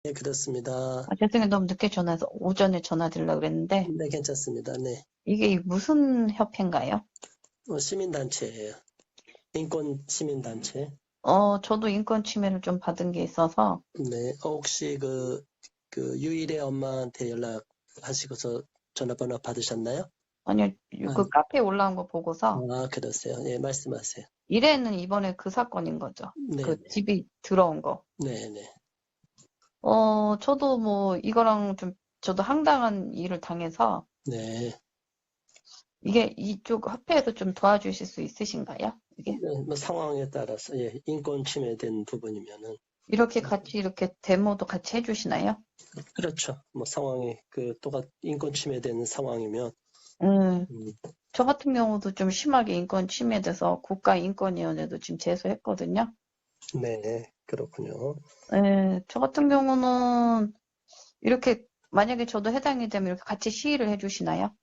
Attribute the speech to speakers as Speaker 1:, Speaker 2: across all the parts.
Speaker 1: 네, 그렇습니다.
Speaker 2: 죄송해요. 너무 늦게 전화해서 오전에 전화드리려고 그랬는데,
Speaker 1: 네, 괜찮습니다. 네.
Speaker 2: 이게 무슨 협회인가요?
Speaker 1: 시민단체예요. 인권 시민단체.
Speaker 2: 저도 인권 침해를 좀 받은 게 있어서,
Speaker 1: 네. 혹시 유일의 엄마한테 연락하시고서 전화번호 받으셨나요?
Speaker 2: 아니요,
Speaker 1: 아,
Speaker 2: 그 카페에 올라온 거 보고서,
Speaker 1: 그러세요. 예, 말씀하세요.
Speaker 2: 이래는 이번에 그 사건인 거죠. 그
Speaker 1: 네네.
Speaker 2: 집이 들어온 거.
Speaker 1: 네네.
Speaker 2: 저도 뭐, 이거랑 좀, 저도 황당한 일을 당해서,
Speaker 1: 네.
Speaker 2: 이게 이쪽 협회에서 좀 도와주실 수 있으신가요? 이게?
Speaker 1: 네, 뭐 상황에 따라서, 예, 인권 침해된 부분이면은,
Speaker 2: 이렇게 같이 이렇게 데모도 같이 해주시나요?
Speaker 1: 그렇죠. 뭐 상황이, 인권 침해되는 상황이면,
Speaker 2: 음,
Speaker 1: 음,
Speaker 2: 저 같은 경우도 좀 심하게 인권 침해돼서 국가인권위원회도 지금 제소했거든요.
Speaker 1: 네, 그렇군요.
Speaker 2: 예, 저 같은 경우는 이렇게 만약에 저도 해당이 되면 이렇게 같이 시위를 해주시나요?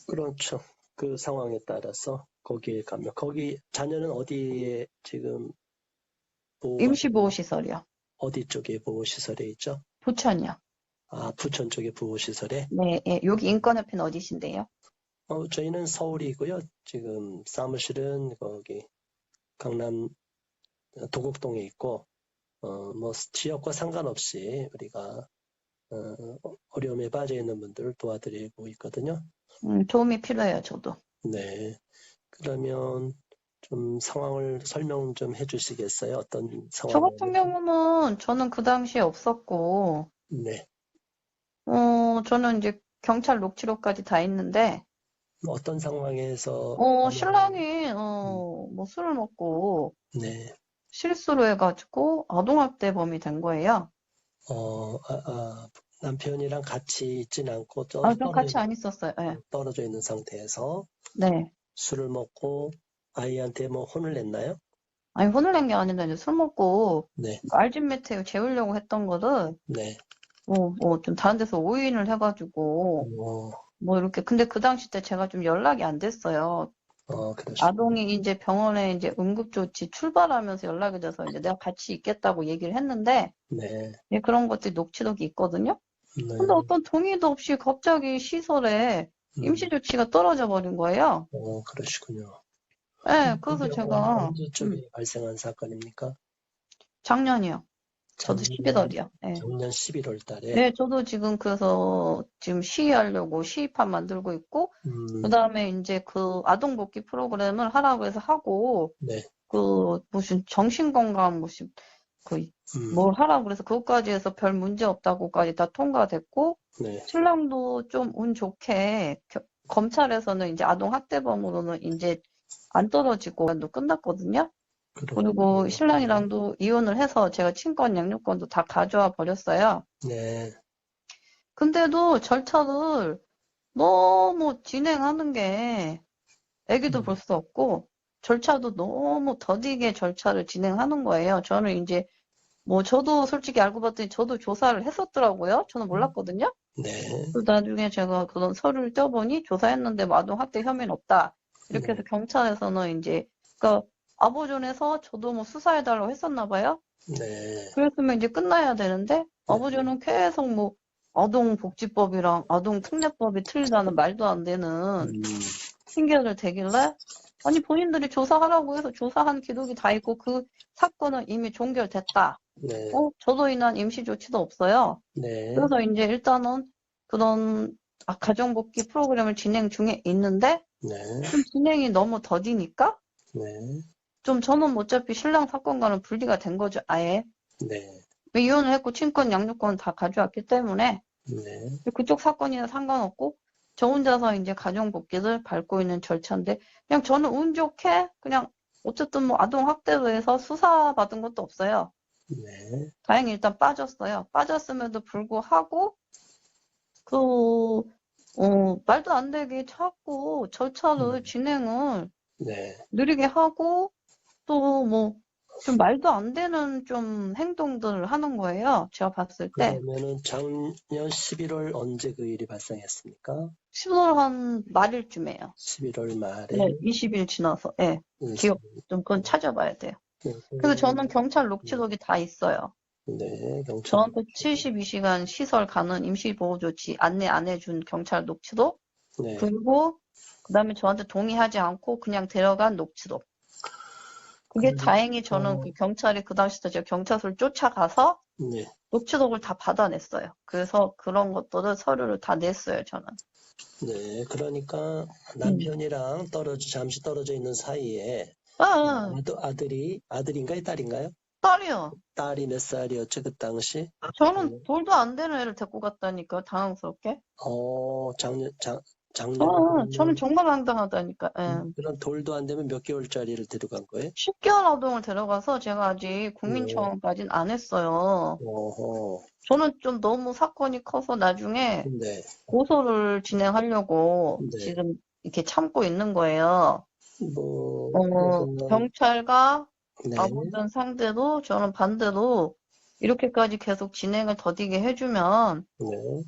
Speaker 1: 그렇죠. 그 상황에 따라서 거기에 가면, 자녀는 어디에 지금 보호받고,
Speaker 2: 임시보호시설이요.
Speaker 1: 어디 쪽에 보호시설에 있죠?
Speaker 2: 부천이요.
Speaker 1: 부천 쪽에 보호시설에?
Speaker 2: 네, 예, 여기 인권협회는 어디신데요?
Speaker 1: 저희는 서울이고요. 지금 사무실은 거기 강남 도곡동에 있고, 뭐 지역과 상관없이 우리가 어려움에 빠져 있는 분들을 도와드리고 있거든요.
Speaker 2: 도움이 필요해요, 저도.
Speaker 1: 네. 그러면 좀 상황을 설명 좀 해주시겠어요? 어떤
Speaker 2: 저 같은
Speaker 1: 상황이었는지?
Speaker 2: 경우는 저는 그 당시에 없었고,
Speaker 1: 네.
Speaker 2: 저는 이제 경찰 녹취록까지 다 있는데,
Speaker 1: 어떤 상황에서
Speaker 2: 신랑이,
Speaker 1: 음,
Speaker 2: 뭐 술을 먹고
Speaker 1: 네.
Speaker 2: 실수로 해가지고 아동학대범이 된 거예요.
Speaker 1: 남편이랑 같이 있진 않고
Speaker 2: 전 같이 안 있었어요. 예.
Speaker 1: 떨어져 있는 상태에서
Speaker 2: 네.
Speaker 1: 술을 먹고 아이한테 뭐 혼을 냈나요?
Speaker 2: 아니, 혼을 낸 게 아니라 이제 술 먹고
Speaker 1: 네.
Speaker 2: 알진메테오 재우려고 했던 거를
Speaker 1: 네.
Speaker 2: 좀 다른 데서 오인을 해가지고
Speaker 1: 어,
Speaker 2: 뭐 이렇게 근데 그 당시 때 제가 좀 연락이 안 됐어요.
Speaker 1: 그러시군요.
Speaker 2: 아동이 이제 병원에 이제 응급조치 출발하면서 연락이 돼서 이제 내가 같이 있겠다고 얘기를 했는데
Speaker 1: 네.
Speaker 2: 예, 그런 것들이 녹취록이 있거든요. 근데
Speaker 1: 네.
Speaker 2: 어떤 동의도 없이 갑자기 시설에 임시조치가 떨어져 버린 거예요.
Speaker 1: 그러시군요.
Speaker 2: 예, 그래서
Speaker 1: 그게
Speaker 2: 제가,
Speaker 1: 언제쯤에 발생한 사건입니까?
Speaker 2: 작년이요. 저도
Speaker 1: 작년,
Speaker 2: 11월이요. 예.
Speaker 1: 작년 11월 달에.
Speaker 2: 네, 저도 지금 그래서 지금 시위하려고 시위판 만들고 있고, 그
Speaker 1: 음,
Speaker 2: 다음에 이제 그 아동복귀 프로그램을 하라고 해서 하고,
Speaker 1: 네.
Speaker 2: 무슨 정신건강, 무슨, 그,
Speaker 1: 음,
Speaker 2: 뭘 하라고 그래서 그것까지 해서 별 문제 없다고까지 다 통과됐고,
Speaker 1: 네.
Speaker 2: 신랑도 좀 운 좋게, 검찰에서는 이제 아동학대범으로는 이제 안 떨어지고, 끝났거든요. 그리고
Speaker 1: 그렇군요.
Speaker 2: 신랑이랑도 이혼을 해서 제가 친권 양육권도 다 가져와 버렸어요.
Speaker 1: 네.
Speaker 2: 근데도 절차를 너무 진행하는 게 애기도 볼
Speaker 1: 음,
Speaker 2: 수 없고 절차도 너무 더디게 절차를 진행하는 거예요. 저는 이제 뭐 저도 솔직히 알고 봤더니 저도 조사를 했었더라고요. 저는 몰랐거든요.
Speaker 1: 네.
Speaker 2: 그리고 나중에 제가 그런 서류를 떼어보니 조사했는데 뭐 아동학대 혐의는 없다. 이렇게 해서
Speaker 1: 네.
Speaker 2: 경찰에서는 이제 그러니까 아버존에서 저도 뭐 수사해달라고 했었나 봐요.
Speaker 1: 네.
Speaker 2: 그랬으면 이제 끝나야 되는데
Speaker 1: 네.
Speaker 2: 아버지는 계속 뭐 아동복지법이랑 아동특례법이 틀리다는 말도 안 되는
Speaker 1: 음,
Speaker 2: 핑계를 대길래 아니 본인들이 조사하라고 해서 조사한 기록이 다 있고 그 사건은 이미 종결됐다.
Speaker 1: 네.
Speaker 2: 저도 인한 임시조치도 없어요.
Speaker 1: 네.
Speaker 2: 그래서 이제 일단은 그런 가정복귀 프로그램을 진행 중에 있는데
Speaker 1: 네.
Speaker 2: 좀 진행이 너무 더디니까
Speaker 1: 네.
Speaker 2: 좀 저는 어차피 신랑 사건과는 분리가 된 거죠, 아예.
Speaker 1: 네.
Speaker 2: 이혼을 했고 친권 양육권 다 가져왔기 때문에
Speaker 1: 네.
Speaker 2: 그쪽 사건이나 상관없고 저 혼자서 이제 가정 복귀를 밟고 있는 절차인데 그냥 저는 운 좋게 그냥 어쨌든 뭐 아동 학대로 해서 수사받은 것도 없어요.
Speaker 1: 네.
Speaker 2: 다행히 일단 빠졌어요. 빠졌음에도 불구하고 그 말도 안 되게 자꾸 절차를 진행을
Speaker 1: 네.
Speaker 2: 느리게 하고 또 뭐 좀 말도 안 되는 좀 행동들을 하는 거예요. 제가 봤을 때.
Speaker 1: 그러면은 작년 11월 언제 그 일이 발생했습니까?
Speaker 2: 10월 한 말일쯤에요.
Speaker 1: 11월 말에
Speaker 2: 네, 20일 지나서. 예. 기억
Speaker 1: 20일.
Speaker 2: 좀 그건 찾아봐야 돼요.
Speaker 1: 네,
Speaker 2: 그래서 저는
Speaker 1: 그러면
Speaker 2: 경찰 녹취록이 다 있어요.
Speaker 1: 네, 경찰.
Speaker 2: 저한테 72시간 시설 가는 임시보호조치 안내 안 해준 경찰 녹취록,
Speaker 1: 네,
Speaker 2: 그리고 그다음에 저한테 동의하지 않고 그냥 데려간 녹취록. 그게 다행히 저는 그 경찰이 그 당시 때 제가 경찰서를 쫓아가서
Speaker 1: 네,
Speaker 2: 녹취록을 다 받아냈어요. 그래서 그런 것들을 서류를 다 냈어요, 저는.
Speaker 1: 네. 그러니까 남편이랑 잠시 떨어져 있는 사이에
Speaker 2: 아,
Speaker 1: 아들인가요, 딸인가요?
Speaker 2: 딸이요.
Speaker 1: 딸이 몇 살이었죠, 그 당시?
Speaker 2: 저는 돌도 안 되는 애를 데리고 갔다니까요, 당황스럽게.
Speaker 1: 작년에
Speaker 2: 저는
Speaker 1: 그러면
Speaker 2: 정말 황당하다니까. 예.
Speaker 1: 그런 돌도 안 되면 몇 개월짜리를 데려간 거예요?
Speaker 2: 10개월 아동을 데려가서 제가 아직
Speaker 1: 네.
Speaker 2: 국민청원까지는 안 했어요.
Speaker 1: 어허.
Speaker 2: 저는 좀 너무 사건이 커서 나중에
Speaker 1: 네.
Speaker 2: 고소를 진행하려고
Speaker 1: 네.
Speaker 2: 지금 이렇게 참고 있는 거예요.
Speaker 1: 그래서
Speaker 2: 경찰과
Speaker 1: 네.
Speaker 2: 아무튼 상대도 저는 반대로 이렇게까지 계속 진행을 더디게 해주면
Speaker 1: 네.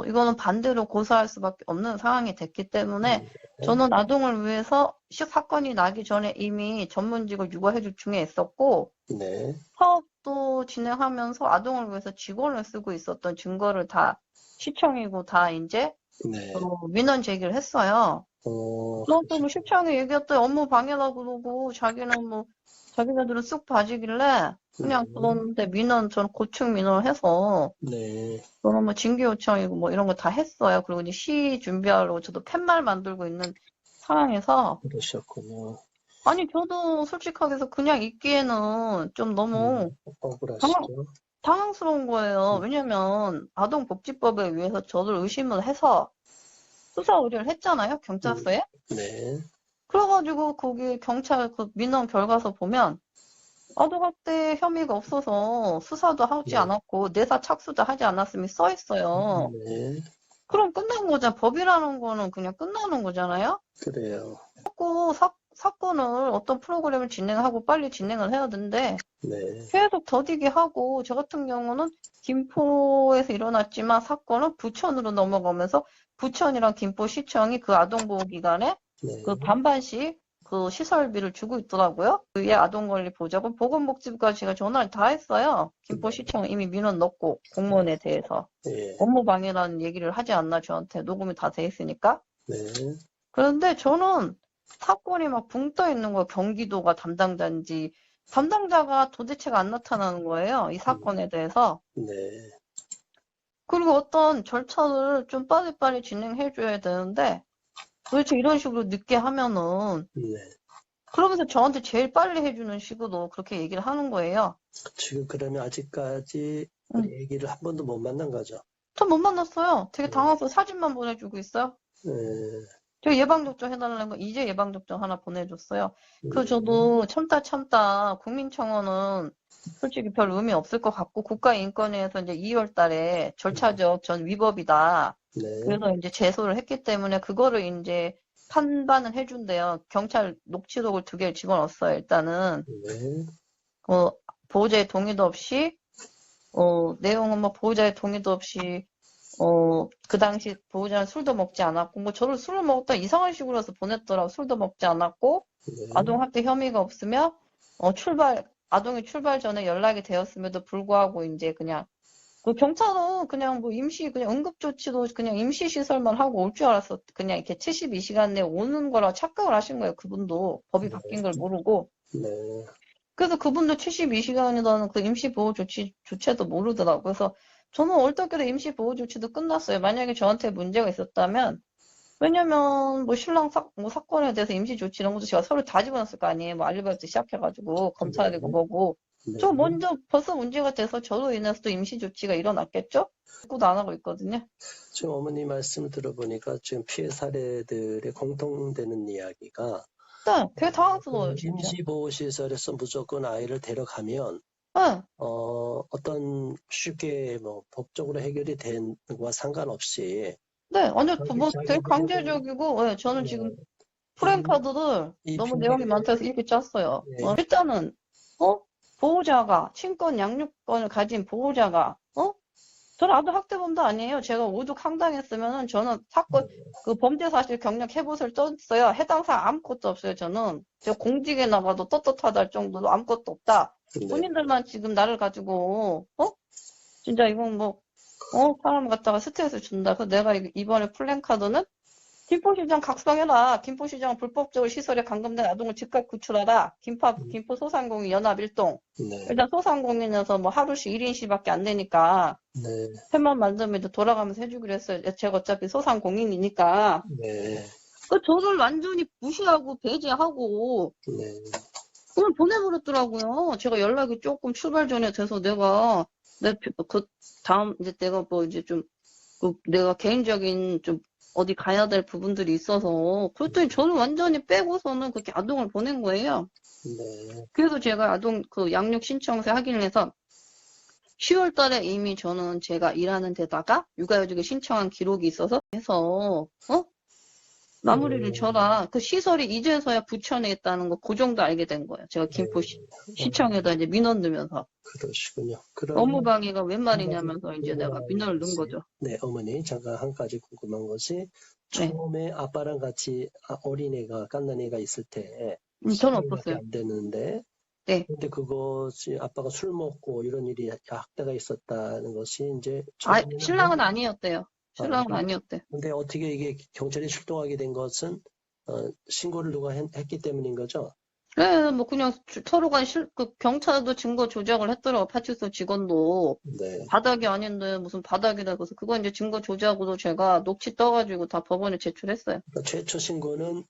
Speaker 2: 이거는 반대로 고소할 수밖에 없는 상황이 됐기 때문에
Speaker 1: 네.
Speaker 2: 저는 아동을 위해서 사건이 나기 전에 이미 전문직을 육아해줄 중에 있었고
Speaker 1: 네.
Speaker 2: 사업도 진행하면서 아동을 위해서 직원을 쓰고 있었던 증거를 다 시청이고 다 이제
Speaker 1: 네.
Speaker 2: 민원 제기를 했어요. 그런데 뭐 시청에 얘기했더니 업무 방해라고 그러고 자기는 뭐 자기네들은 쑥 빠지길래 그냥 그런데 저는 고충 민원을 해서
Speaker 1: 네.
Speaker 2: 저는 뭐 징계 요청이고 뭐 이런 거 다 했어요. 그리고 이제 시 준비하려고 저도 팻말 만들고 있는 상황에서
Speaker 1: 그러셨군요.
Speaker 2: 아니 저도 솔직하게 해서 그냥 있기에는 좀 너무
Speaker 1: 억울하시죠?
Speaker 2: 당황스러운 거예요. 왜냐면 아동복지법에 의해서 저를 의심을 해서 수사 의뢰를 했잖아요. 경찰서에.
Speaker 1: 네.
Speaker 2: 그래가지고 거기 경찰 그 민원 결과서 보면 아동학대 혐의가 없어서 수사도 하지
Speaker 1: 네.
Speaker 2: 않았고 내사 착수도 하지 않았음이 써 있어요.
Speaker 1: 네.
Speaker 2: 그럼 끝난 거잖아. 법이라는 거는 그냥 끝나는 거잖아요.
Speaker 1: 그래요.
Speaker 2: 자꾸 사건을 어떤 프로그램을 진행하고 빨리 진행을 해야 되는데
Speaker 1: 네.
Speaker 2: 계속 더디게 하고 저 같은 경우는 김포에서 일어났지만 사건은 부천으로 넘어가면서 부천이랑 김포시청이 그 아동보호기관에
Speaker 1: 네.
Speaker 2: 그 반반씩 그 시설비를 주고 있더라고요. 그의 아동권리 보자고 보건복지부까지 제가 전화를 다 했어요. 김포시청은 이미 민원 넣고 공무원에 대해서
Speaker 1: 예.
Speaker 2: 업무방해라는 얘기를 하지 않나 저한테 녹음이 다 돼 있으니까.
Speaker 1: 네.
Speaker 2: 그런데 저는 사건이 막 붕 떠 있는 거예요. 경기도가 담당자인지 담당자가 도대체가 안 나타나는 거예요. 이 사건에 대해서.
Speaker 1: 네.
Speaker 2: 그리고 어떤 절차를 좀 빨리빨리 진행해 줘야 되는데 도대체 이런 식으로 늦게 하면은
Speaker 1: 네.
Speaker 2: 그러면서 저한테 제일 빨리 해주는 식으로 그렇게 얘기를 하는 거예요.
Speaker 1: 지금 그러면 아직까지
Speaker 2: 응.
Speaker 1: 얘기를 한 번도 못 만난 거죠?
Speaker 2: 전 못 만났어요. 되게 당황해서 사진만 보내주고 있어요.
Speaker 1: 네.
Speaker 2: 제가 예방접종 해달라는 거 이제 예방접종 하나 보내줬어요.
Speaker 1: 네.
Speaker 2: 저도 참다 국민청원은 솔직히 별 의미 없을 것 같고 국가인권위에서 이제 2월 달에 절차적 전 위법이다.
Speaker 1: 네.
Speaker 2: 그래서 이제 제소를 했기 때문에 그거를 이제 판단을 해준대요. 경찰 녹취록을 2개를 집어넣었어요. 일단은
Speaker 1: 네.
Speaker 2: 보호자의 동의도 없이 내용은 뭐 보호자의 동의도 없이 그 당시 보호자는 술도 먹지 않았고, 뭐 저를 술을 먹었다 이상한 식으로 해서 보냈더라고. 술도 먹지 않았고,
Speaker 1: 네.
Speaker 2: 아동학대 혐의가 없으며, 아동이 출발 전에 연락이 되었음에도 불구하고, 이제 그냥, 그 경찰은 그냥 뭐 그냥 응급조치도 그냥 임시시설만 하고 올 줄 알았어. 그냥 이렇게 72시간 내에 오는 거라 착각을 하신 거예요. 그분도. 법이 바뀐 걸 모르고.
Speaker 1: 네.
Speaker 2: 그래서 그분도 72시간이라는 그 임시보호조치도 모르더라고요. 그래서 저는 얼떨결에 임시보호조치도 끝났어요. 만약에 저한테 문제가 있었다면, 왜냐면 뭐 신랑 사건에 대해서 임시조치 이런 것도 제가 서로 다 집어넣었을 거 아니에요. 뭐 알리바이트 시작해가지고 검사되고 뭐고.
Speaker 1: 네.
Speaker 2: 저 먼저 벌써 문제가 돼서 저로 인해서도 임시조치가 일어났겠죠? 그것도 안 하고 있거든요.
Speaker 1: 지금 어머니 말씀을 들어보니까 지금 피해 사례들의 공통되는 이야기가
Speaker 2: 네, 되게 당황스러워요, 진짜.
Speaker 1: 임시보호시설에서 무조건 아이를 데려가면
Speaker 2: 네,
Speaker 1: 어떤 쉽게 뭐 법적으로 해결이 된 거와 상관없이
Speaker 2: 네, 완전 뭐 되게
Speaker 1: 자기들이
Speaker 2: 강제적이고, 네, 저는 지금
Speaker 1: 이
Speaker 2: 프랜카드를
Speaker 1: 이
Speaker 2: 너무
Speaker 1: 핑계
Speaker 2: 내용이 많다 해서 이렇게 짰어요.
Speaker 1: 네.
Speaker 2: 일단은, 보호자가, 친권 양육권을 가진 보호자가, 저는 아동 학대범도 아니에요. 제가 오죽 황당했으면은 저는 그 범죄 사실 경력 해봇을 떴어요. 해당 사항 아무것도 없어요, 저는. 제가 공직에 나가도 떳떳하다 할 정도로 아무것도 없다.
Speaker 1: 네.
Speaker 2: 본인들만 지금 나를 가지고, 진짜 이건 뭐, 사람 갖다가 스트레스 준다. 그래서 내가 이번에 플랜카드는 김포시장 각성해라. 김포시장 불법적으로 시설에 감금된 아동을 즉각 구출하라. 김포 소상공인 연합일동.
Speaker 1: 네.
Speaker 2: 일단 소상공인에서 뭐 하루씩 1인실밖에 안 되니까
Speaker 1: 네.
Speaker 2: 햄만 만들면 이제 돌아가면서 해주기로 했어요. 제가 어차피 소상공인이니까.
Speaker 1: 네.
Speaker 2: 저를 완전히 무시하고 배제하고
Speaker 1: 네.
Speaker 2: 그걸 보내버렸더라고요. 제가 연락이 조금 출발 전에 돼서 그 다음 이제 내가 뭐 이제 좀 내가 개인적인 좀 어디 가야 될 부분들이 있어서 그랬더니 저를 완전히 빼고서는 그렇게 아동을 보낸 거예요.
Speaker 1: 네.
Speaker 2: 그래서 제가 아동 양육 신청서 확인을 해서 10월 달에 이미 저는 제가 일하는 데다가 육아휴직을 신청한 기록이 있어서 해서 마무리를 져라. 그 시설이 이제서야 부천에 있다는 거 그 정도 알게 된 거예요. 제가 김포시청에다 이제 민원 넣으면서.
Speaker 1: 그러시군요.
Speaker 2: 업무방해가 웬
Speaker 1: 한 가지
Speaker 2: 말이냐면서 이제 내가
Speaker 1: 궁금한
Speaker 2: 민원을 넣은
Speaker 1: 것이,
Speaker 2: 거죠.
Speaker 1: 네, 어머니, 잠깐 한 가지 궁금한 것이,
Speaker 2: 네.
Speaker 1: 처음에 아빠랑 같이 어린애가, 갓난애가 있을 때,
Speaker 2: 저는
Speaker 1: 10일밖에
Speaker 2: 없었어요.
Speaker 1: 안 되는데,
Speaker 2: 네.
Speaker 1: 근데 그것이 아빠가 술 먹고 이런 일이 학대가 있었다는 것이 이제
Speaker 2: 신랑은 아니었대요. 신랑은 아니었대.
Speaker 1: 근데 어떻게 이게 경찰이 출동하게 된 것은 신고를 누가 했기 때문인 거죠?
Speaker 2: 네, 뭐 그냥 서로가 경찰도 증거 조작을 했더라고. 파출소 직원도.
Speaker 1: 네.
Speaker 2: 바닥이 아닌데 무슨 바닥이다. 그래서 그거 이제 증거 조작으로 제가 녹취 떠가지고 다 법원에 제출했어요.
Speaker 1: 그러니까 최초 신고는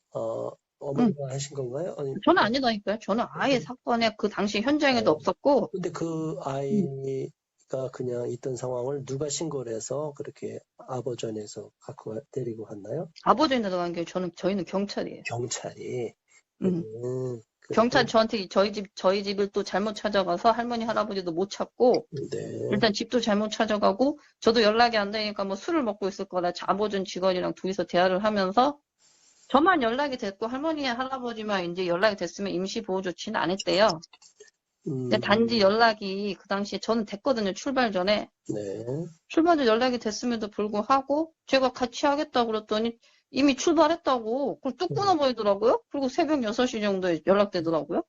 Speaker 1: 어머니가 하신 건가요? 아니,
Speaker 2: 저는 아니다니까요. 저는 아예 사건에 그 당시 현장에도 없었고.
Speaker 1: 근데 그 아이가 그냥 있던 상황을 누가 신고를 해서 그렇게 아버전에서 데리고 갔나요?
Speaker 2: 아버지한테 들어간 게 저희는 경찰이에요.
Speaker 1: 경찰이.
Speaker 2: 경찰 저한테 저희 집을 또 잘못 찾아가서 할머니 할아버지도 못 찾고
Speaker 1: 네.
Speaker 2: 일단 집도 잘못 찾아가고 저도 연락이 안 되니까 뭐 술을 먹고 있을 거라 아버지 직원이랑 둘이서 대화를 하면서 저만 연락이 됐고 할머니 할아버지만 이제 연락이 됐으면 임시보호 조치는 안 했대요. 근데 단지 연락이 그 당시에 저는 됐거든요. 출발 전에.
Speaker 1: 네.
Speaker 2: 출발 전 연락이 됐음에도 불구하고 제가 같이 하겠다고 그랬더니 이미 출발했다고 그걸 뚝 끊어버리더라고요. 그리고 새벽 6시 정도에 연락되더라고요.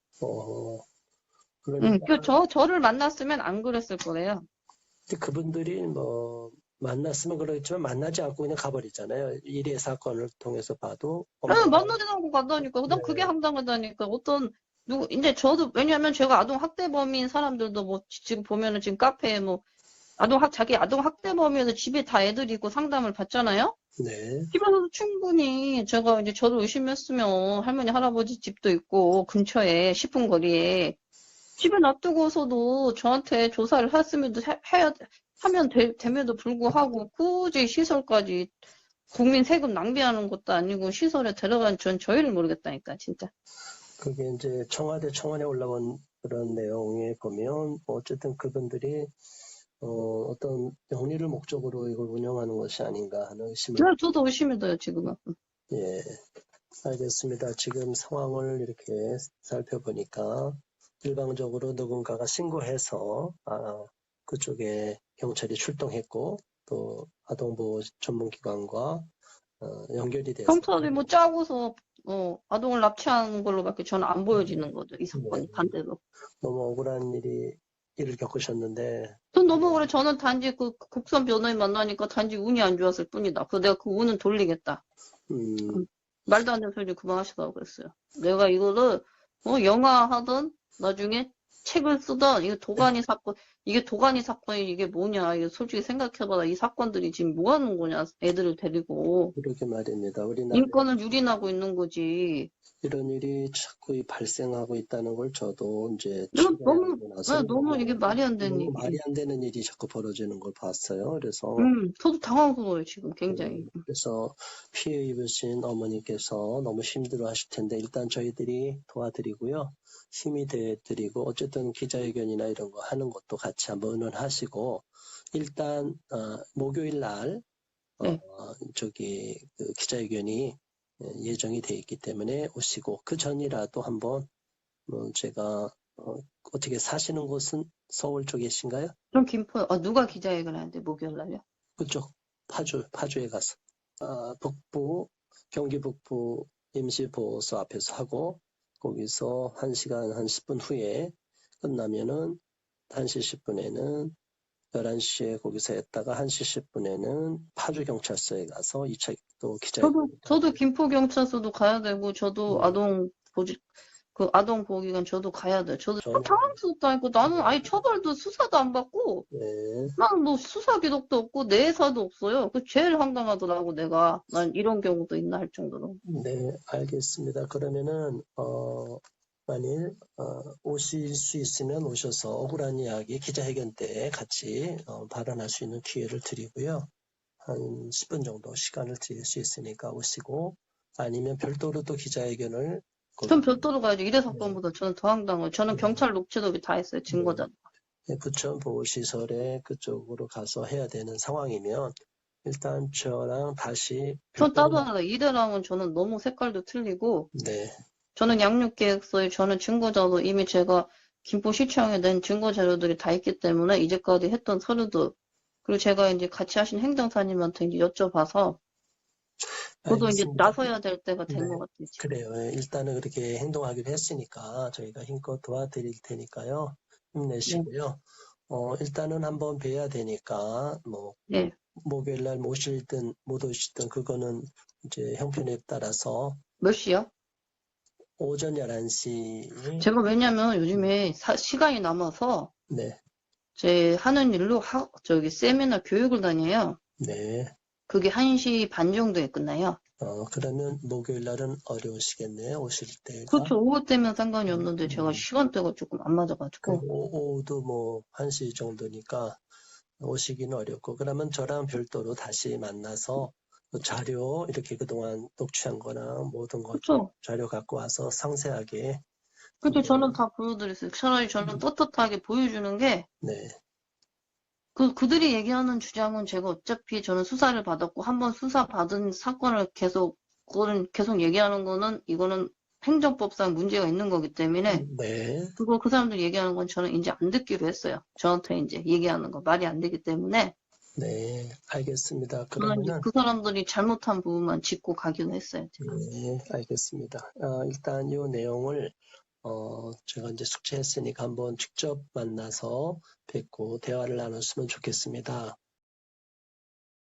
Speaker 1: 그러니까
Speaker 2: 저를 만났으면 안 그랬을 거예요.
Speaker 1: 근데 그분들이 뭐 만났으면 그러겠지만 만나지 않고 그냥 가버리잖아요. 일의 사건을 통해서 봐도.
Speaker 2: 만나지 않고 간다니까. 난 그게 황당하다니까. 이제 저도, 왜냐면 제가 아동 학대범인 사람들도 뭐, 지금 보면은 지금 카페에 뭐, 자기 아동 학대범이어서 집에 다 애들이 있고 상담을 받잖아요?
Speaker 1: 네.
Speaker 2: 집에서도 충분히 제가 이제 저를 의심했으면 할머니, 할아버지 집도 있고, 근처에, 10분 거리에, 집에 놔두고서도 저한테 조사를 했음에도 하면 됨에도 불구하고 굳이 시설까지 국민 세금 낭비하는 것도 아니고 시설에 데려간 저희를 모르겠다니까 진짜.
Speaker 1: 그게 이제 청와대 청원에 올라온 그런 내용에 보면 어쨌든 그분들이 어떤 영리를 목적으로 이걸 운영하는 것이 아닌가 하는 의심을.
Speaker 2: 저도 의심이 돼요 지금은.
Speaker 1: 예, 알겠습니다. 지금 상황을 이렇게 살펴보니까 일방적으로 누군가가 신고해서 그쪽에 경찰이 출동했고 또 아동보호 전문기관과 연결이 돼서
Speaker 2: 경찰이 뭐 짜고서 아동을 납치하는 걸로밖에 저는 안 보여지는 거죠. 이 사건이 반대로.
Speaker 1: 너무 억울한 일을 겪으셨는데.
Speaker 2: 전 너무 억울해. 저는 단지 그 국선 변호인 만나니까 단지 운이 안 좋았을 뿐이다. 그래서 내가 그 운은 돌리겠다. 말도 안 되는 소리 그만하시라고 그랬어요. 내가 이거를 영화 하든 나중에 책을 쓰던 이게 도가니 사건이 이게 뭐냐. 이게 솔직히 생각해봐라. 이 사건들이 지금 뭐 하는 거냐. 애들을 데리고.
Speaker 1: 그러게 말입니다. 우리나라
Speaker 2: 인권을 유린하고 있는 거지.
Speaker 1: 이런 일이 자꾸 발생하고 있다는 걸 저도 이제
Speaker 2: 너무 이게 말이 안 되는 일이.
Speaker 1: 말이 안 되는 일이 자꾸 벌어지는 걸 봤어요. 그래서
Speaker 2: 저도 당황스러워요 지금 굉장히.
Speaker 1: 그래서 피해 입으신 어머니께서 너무 힘들어 하실 텐데 일단 저희들이 도와드리고요. 힘이 돼드리고 어쨌든 기자회견이나 이런 거 하는 것도 같이 한번 의논하시고 일단 목요일 날 그 기자회견이 예정이 돼 있기 때문에 오시고 그 전이라도 한번 제가 어떻게 사시는 곳은 서울 쪽이신가요?
Speaker 2: 그럼 누가 기자회견 하는데 목요일 날요?
Speaker 1: 그쪽 파주에 가서 경기 북부 임시보호소 앞에서 하고 거기서 1시간 한 10분 후에 끝나면은 1시 10분에는 11시에 거기서 했다가 1시 10분에는 파주경찰서에 가서 2차 또 기자회견.
Speaker 2: 저도 김포경찰서도 가야 되고, 저도
Speaker 1: 네.
Speaker 2: 아동보호기관 저도 가야 돼요. 저도
Speaker 1: 저는
Speaker 2: 당황스럽다니까. 나는 아예 처벌도 수사도 안 받고,
Speaker 1: 네,
Speaker 2: 난 뭐 수사 기록도 없고, 내사도 없어요. 그 제일 황당하더라고, 내가. 난 이런 경우도 있나 할 정도로.
Speaker 1: 네, 알겠습니다. 그러면은 만일 오실 수 있으면 오셔서 억울한 이야기 기자회견 때 같이 발언할 수 있는 기회를 드리고요. 한 10분 정도 시간을 드릴 수 있으니까 오시고, 아니면 별도로 또 기자회견을
Speaker 2: 전 별도로 가야죠. 이래
Speaker 1: 네,
Speaker 2: 사건보다 저는 더 황당해요. 저는
Speaker 1: 네,
Speaker 2: 경찰 녹취록이 다 했어요.
Speaker 1: 네,
Speaker 2: 증거자.
Speaker 1: 부천 보호시설에 그쪽으로 가서 해야 되는 상황이면 일단 저랑 다시
Speaker 2: 전
Speaker 1: 별도로.
Speaker 2: 따로 하라. 이래랑은 저는 너무 색깔도 틀리고,
Speaker 1: 네,
Speaker 2: 저는 양육계획서에 저는 증거자도 이미 제가 김포시청에 낸 증거자료들이 다 있기 때문에 이제까지 했던 서류도, 그리고 제가 이제 같이 하신 행정사님한테 이제 여쭤봐서, 저도 이제
Speaker 1: 알겠습니다.
Speaker 2: 나서야 될 때가 된
Speaker 1: 네,
Speaker 2: 것 같아요, 지금.
Speaker 1: 그래요. 일단은 그렇게 행동하기로 했으니까 저희가 힘껏 도와드릴 테니까요.
Speaker 2: 네,
Speaker 1: 힘내시고요. 일단은 한번 뵈야 되니까,
Speaker 2: 네.
Speaker 1: 목요일 날 모실든 못 오시든 그거는 이제 형편에 따라서
Speaker 2: 몇 시요?
Speaker 1: 오전 11시.
Speaker 2: 제가 왜냐면 요즘에 시간이 남아서
Speaker 1: 네,
Speaker 2: 제 하는 일로 세미나 교육을 다녀요.
Speaker 1: 네.
Speaker 2: 그게 1시 반 정도에 끝나요.
Speaker 1: 그러면 목요일 날은 어려우시겠네요. 오실 때가.
Speaker 2: 그렇죠. 오후 때면 상관이 없는데 제가
Speaker 1: 음,
Speaker 2: 시간대가 조금 안 맞아가지고.
Speaker 1: 오후도 뭐 1시 정도니까 오시기는 어렵고, 그러면 저랑 별도로 다시 만나서 그 자료 이렇게 그동안 녹취한 거나 모든 것 좀
Speaker 2: 그렇죠.
Speaker 1: 자료 갖고 와서 상세하게
Speaker 2: 그렇죠. 저는
Speaker 1: 한번.
Speaker 2: 다 보여드렸어요. 차라리 저는 떳떳하게 보여주는 게,
Speaker 1: 네,
Speaker 2: 그들이 얘기하는 주장은 제가 어차피 저는 수사를 받았고, 한번 수사 받은 사건을 그거는 계속 얘기하는 거는, 이거는 행정법상 문제가 있는 거기 때문에,
Speaker 1: 네,
Speaker 2: 그 사람들 얘기하는 건 저는 이제 안 듣기로 했어요. 저한테 이제 얘기하는 거 말이 안 되기 때문에,
Speaker 1: 네, 알겠습니다.
Speaker 2: 저는 이제
Speaker 1: 그러면은
Speaker 2: 그 사람들이 잘못한 부분만 짚고 가기로 했어요, 제가.
Speaker 1: 네, 알겠습니다. 일단 이 내용을 제가 이제 숙제했으니까 한번 직접 만나서 뵙고 대화를 나눴으면 좋겠습니다.